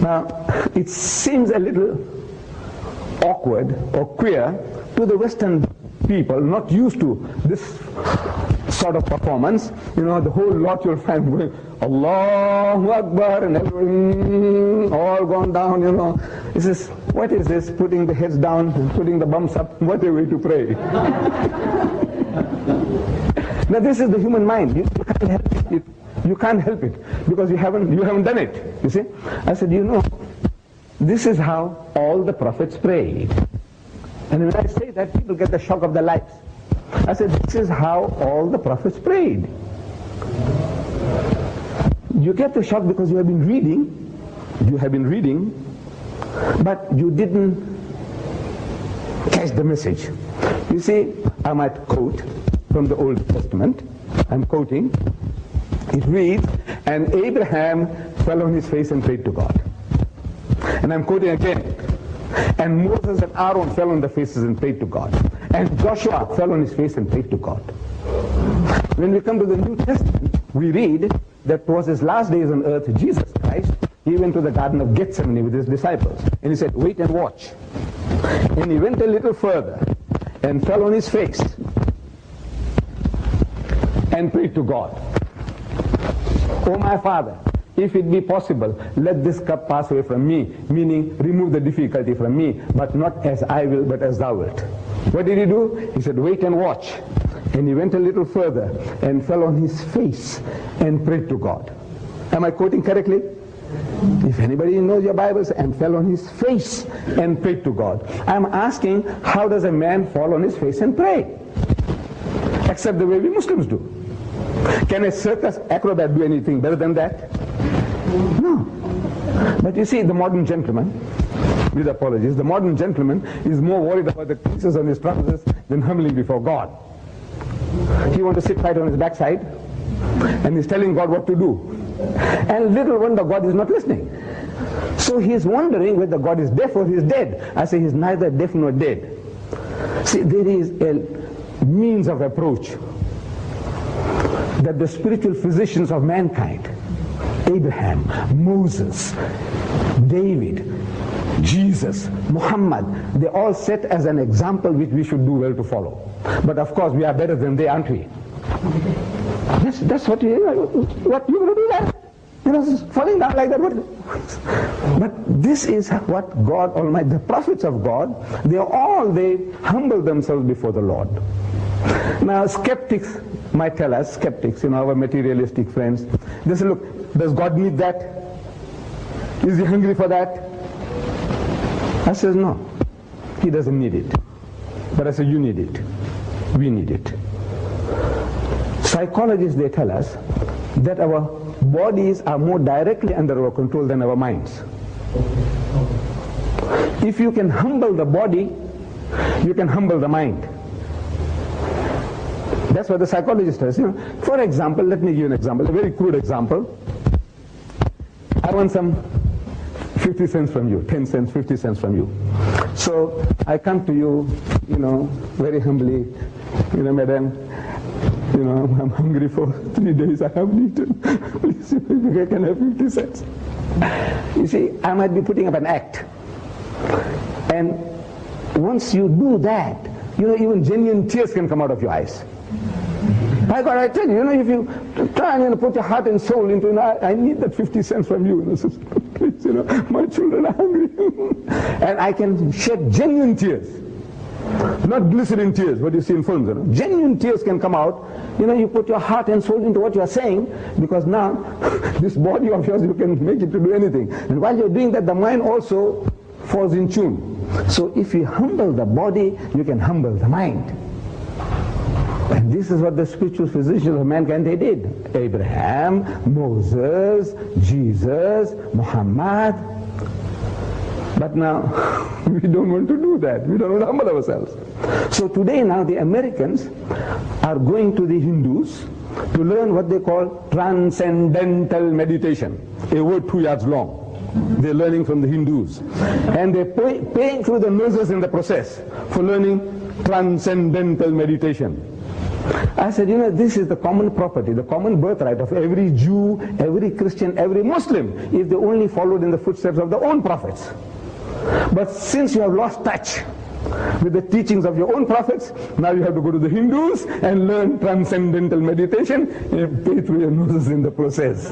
Now, it seems a little awkward or queer to the Western people, not used to this sort of performance. You know, the whole lot you'll find going, Allahu Akbar, and everyone all gone down, you know. This is, what is this? Putting the heads down and putting the bums up. What a way to pray. Now this is the human mind. You can't help it. You can't help it because you haven't done it. You see? I said, you know, this is how all the prophets prayed. And when I say that, people get the shock of their lives. I said, this is how all the prophets prayed. You get the shock because you have been reading, but you didn't catch the message. You see, I might quote from the Old Testament. I'm quoting. It reads, and Abraham fell on his face and prayed to God. And I'm quoting again. And Moses and Aaron fell on their faces and prayed to God. And Joshua fell on his face and prayed to God. When we come to the New Testament, we read that towards his last days on earth, Jesus Christ, he went to the Garden of Gethsemane with his disciples. And he said, wait and watch. And he went a little further and fell on his face and prayed to God. Oh my Father, if it be possible, let this cup pass away from me, meaning remove the difficulty from me, but not as I will, but as thou wilt. What did he do? He said, wait and watch. And he went a little further and fell on his face and prayed to God. Am I quoting correctly? If anybody knows your Bible, and fell on his face and prayed to God. I'm asking, how does a man fall on his face and pray? Except the way we Muslims do. Can a circus acrobat do anything better than that? No. But you see, the modern gentleman, with apologies, the modern gentleman is more worried about the creases on his trousers than humbling before God. He wants to sit right on his backside, and he's telling God what to do. And little wonder God is not listening. So he's wondering whether God is deaf or he's dead. I say he's neither deaf nor dead. See, there is a means of approach that the spiritual physicians of mankind, Abraham, Moses, David, Jesus, Muhammad, they all set as an example which we should do well to follow. But of course we are better than they, aren't we? That's what you going to do that? You know, falling down like that. But this is what God Almighty, the prophets of God, they humble themselves before the Lord. Now skeptics might tell us, skeptics, you know, our materialistic friends, they say, look, does God need that? Is he hungry for that? I says, no, he doesn't need it. But I say, you need it. We need it. Psychologists, they tell us that our bodies are more directly under our control than our minds. If you can humble the body, you can humble the mind. That's what the psychologist says. You know, for example, let me give you an example, a very crude example. I want some 50 cents from you, 10 cents, 50 cents from you. So I come to you, you know, very humbly, you know, madam, you know, I'm hungry for 3 days, I haven't eaten. Please, if I can have 50 cents. You see, I might be putting up an act. And once you do that, you know, even genuine tears can come out of your eyes. My God, I tell you, you know, if you try and put your heart and soul into it, I need that 50 cents from you. You know, so please, you know, my children are hungry. And I can shed genuine tears. Not glycerin tears, what you see in films. You know. Genuine tears can come out. You know, you put your heart and soul into what you are saying, because now, this body of yours, you can make it to do anything. And while you're doing that, the mind also falls in tune. So if you humble the body, you can humble the mind. And this is what the spiritual physicians of mankind, they did. Abraham, Moses, Jesus, Muhammad. But now, we don't want to do that. We don't want to humble ourselves. So today now, the Americans are going to the Hindus to learn what they call transcendental meditation. A word 2 yards long. They're learning from the Hindus. And they're paying through the noses in the process for learning transcendental meditation. I said, you know, this is the common property, the common birthright of every Jew, every Christian, every Muslim, if they only followed in the footsteps of their own prophets. But since you have lost touch with the teachings of your own prophets, now you have to go to the Hindus and learn transcendental meditation and pay through your noses in the process.